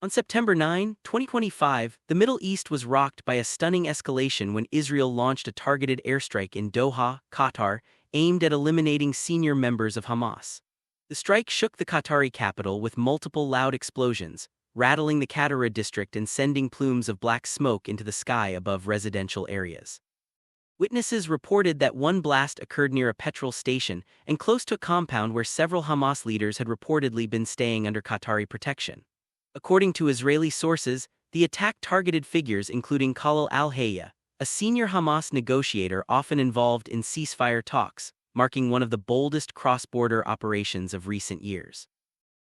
On September 9, 2025, the Middle East was rocked by a stunning escalation when Israel launched a targeted airstrike in Doha, Qatar, aimed at eliminating senior members of Hamas. The strike shook the Qatari capital with multiple loud explosions, rattling the Katara district and sending plumes of black smoke into the sky above residential areas. Witnesses reported that one blast occurred near a petrol station and close to a compound where several Hamas leaders had reportedly been staying under Qatari protection. According to Israeli sources, the attack targeted figures including Khalil al-Hayya, a senior Hamas negotiator often involved in ceasefire talks, marking one of the boldest cross-border operations of recent years.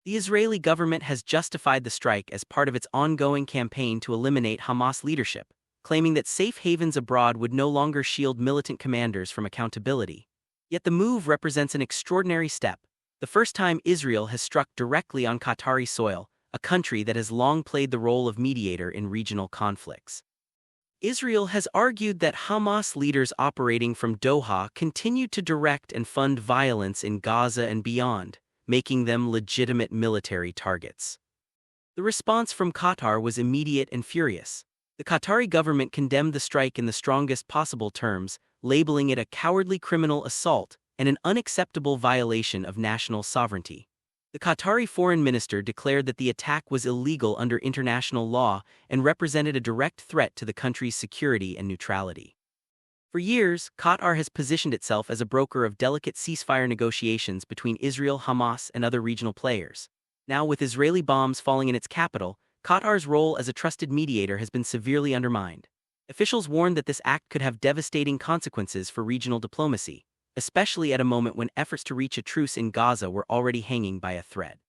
The Israeli government has justified the strike as part of its ongoing campaign to eliminate Hamas leadership, claiming that safe havens abroad would no longer shield militant commanders from accountability. Yet the move represents an extraordinary step, the first time Israel has struck directly on Qatari soil, a country that has long played the role of mediator in regional conflicts. Israel has argued that Hamas leaders operating from Doha continue to direct and fund violence in Gaza and beyond, making them legitimate military targets. The response from Qatar was immediate and furious. The Qatari government condemned the strike in the strongest possible terms, labeling it a cowardly criminal assault and an unacceptable violation of national sovereignty. The Qatari foreign minister declared that the attack was illegal under international law and represented a direct threat to the country's security and neutrality. For years, Qatar has positioned itself as a broker of delicate ceasefire negotiations between Israel, Hamas, and other regional players. Now, with Israeli bombs falling in its capital, Qatar's role as a trusted mediator has been severely undermined. Officials warned that this act could have devastating consequences for regional diplomacy, especially at a moment when efforts to reach a truce in Gaza were already hanging by a thread.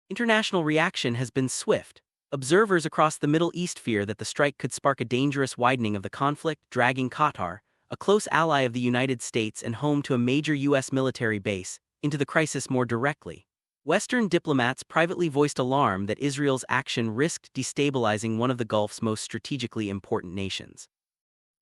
International reaction has been swift. Observers across the Middle East fear that the strike could spark a dangerous widening of the conflict, dragging Qatar, a close ally of the United States and home to a major U.S. military base, into the crisis more directly. Western diplomats privately voiced alarm that Israel's action risked destabilizing one of the Gulf's most strategically important nations.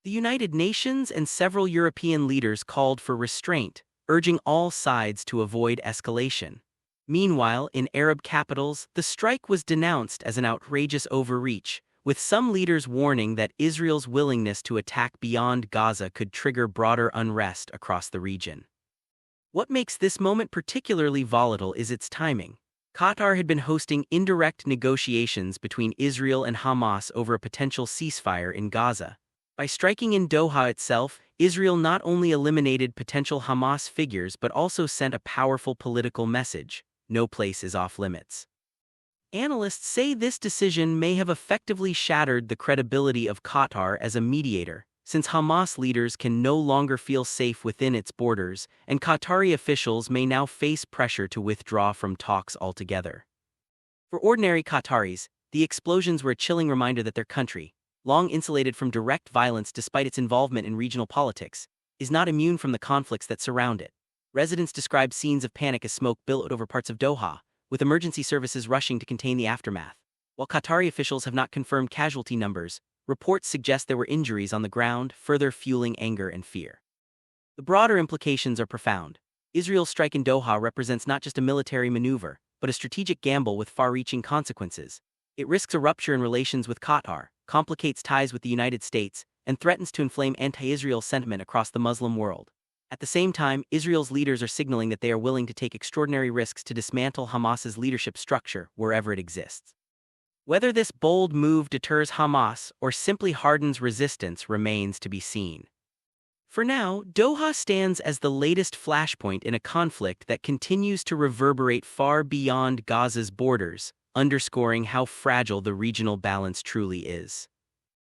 The United Nations and several European leaders called for restraint, urging all sides to avoid escalation. Meanwhile, in Arab capitals, the strike was denounced as an outrageous overreach, with some leaders warning that Israel's willingness to attack beyond Gaza could trigger broader unrest across the region. What makes this moment particularly volatile is its timing. Qatar had been hosting indirect negotiations between Israel and Hamas over a potential ceasefire in Gaza. By striking in Doha itself, Israel not only eliminated potential Hamas figures but also sent a powerful political message: no place is off limits. Analysts say this decision may have effectively shattered the credibility of Qatar as a mediator, since Hamas leaders can no longer feel safe within its borders, and Qatari officials may now face pressure to withdraw from talks altogether. For ordinary Qataris, the explosions were a chilling reminder that their country, long insulated from direct violence despite its involvement in regional politics, is not immune from the conflicts that surround it. Residents described scenes of panic as smoke billowed over parts of Doha, with emergency services rushing to contain the aftermath. While Qatari officials have not confirmed casualty numbers, reports suggest there were injuries on the ground, further fueling anger and fear. The broader implications are profound. Israel's strike in Doha represents not just a military maneuver, but a strategic gamble with far-reaching consequences. It risks a rupture in relations with Qatar, complicates ties with the United States, and threatens to inflame anti-Israel sentiment across the Muslim world. At the same time, Israel's leaders are signaling that they are willing to take extraordinary risks to dismantle Hamas's leadership structure wherever it exists. Whether this bold move deters Hamas or simply hardens resistance remains to be seen. For now, Doha stands as the latest flashpoint in a conflict that continues to reverberate far beyond Gaza's borders, underscoring how fragile the regional balance truly is.